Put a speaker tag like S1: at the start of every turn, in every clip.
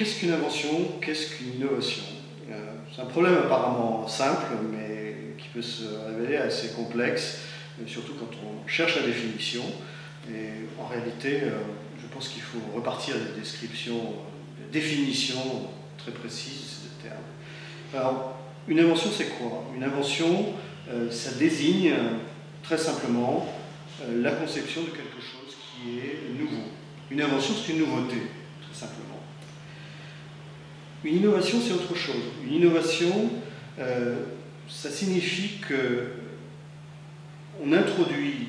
S1: Qu'est-ce qu'une invention? Qu'est-ce qu'une innovation? C'est un problème apparemment simple, mais qui peut se révéler assez complexe, surtout quand on cherche la définition. Et en réalité, je pense qu'il faut repartir des descriptions, des définitions très précises de termes. Alors, une invention, c'est quoi? Une invention, ça désigne très simplement la conception de quelque chose qui est nouveau. Une invention, c'est une nouveauté, très simplement. Une innovation, c'est autre chose. Une innovation, ça signifie qu'on introduit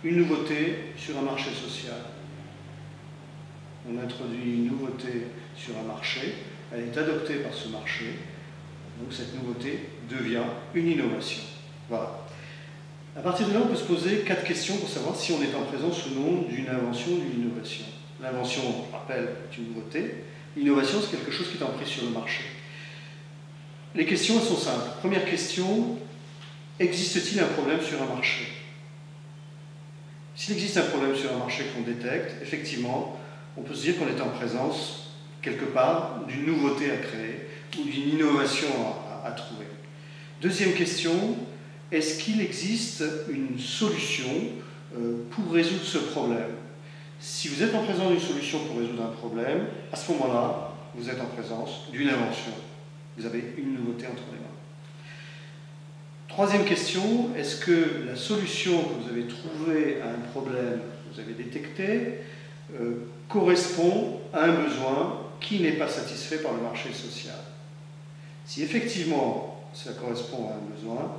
S1: une nouveauté sur un marché social. On introduit une nouveauté sur un marché, elle est adoptée par ce marché, donc cette nouveauté devient une innovation. Voilà. À partir de là, on peut se poser 4 questions pour savoir si on est en présence ou non d'une invention ou d'une innovation. L'invention, je rappelle, est une nouveauté. L'innovation, c'est quelque chose qui est en prise sur le marché. Les questions, elles sont simples. Première question, existe-t-il un problème sur un marché? S'il existe un problème sur un marché qu'on détecte, effectivement, on peut se dire qu'on est en présence, quelque part, d'une nouveauté à créer ou d'une innovation à trouver. Deuxième question, est-ce qu'il existe une solution pour résoudre ce problème? Si vous êtes en présence d'une solution pour résoudre un problème, à ce moment-là, vous êtes en présence d'une invention. Vous avez une nouveauté entre les mains. Troisième question, est-ce que la solution que vous avez trouvée à un problème que vous avez détecté correspond à un besoin qui n'est pas satisfait par le marché social? Si effectivement ça correspond à un besoin,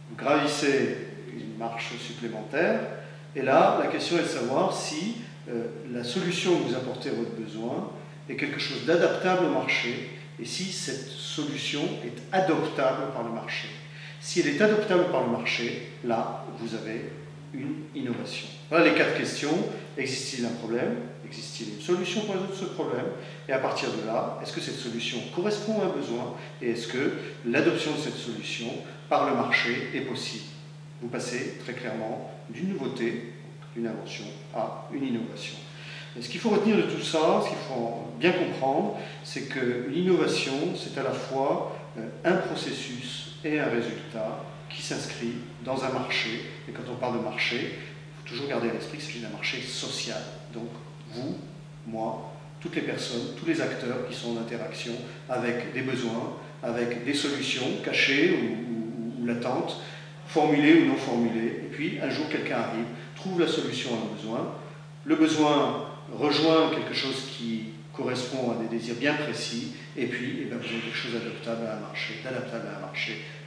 S1: vous gravissez une marche supplémentaire, et là, la question est de savoir si la solution que vous apportez à votre besoin est quelque chose d'adaptable au marché, et si cette solution est adoptable par le marché. Si elle est adoptable par le marché, là, vous avez une innovation. Voilà les 4 questions. Existe-t-il un problème? Existe-t-il une solution pour résoudre ce problème? Et à partir de là, est-ce que cette solution correspond à un besoin? Et est-ce que l'adoption de cette solution par le marché est possible? Vous passez très clairement d'une nouveauté, d'une invention, à une innovation. Et ce qu'il faut retenir de tout ça, ce qu'il faut bien comprendre, c'est que l'innovation, c'est à la fois un processus et un résultat qui s'inscrit dans un marché. Et quand on parle de marché, il faut toujours garder à l'esprit qu'il s'agit d'un marché social. Donc vous, moi, toutes les personnes, tous les acteurs qui sont en interaction avec des besoins, avec des solutions cachées ou latentes, formulées ou non formulées. Et puis un jour quelqu'un arrive, trouve la solution à un besoin. Le besoin rejoint quelque chose qui correspond à des désirs bien précis, et puis vous avez quelque chose d'adaptable à un marché,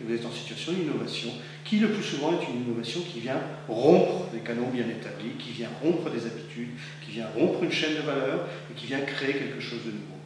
S1: et vous êtes en situation d'innovation, qui le plus souvent est une innovation qui vient rompre des canaux bien établis, qui vient rompre des habitudes, qui vient rompre une chaîne de valeur, et qui vient créer quelque chose de nouveau.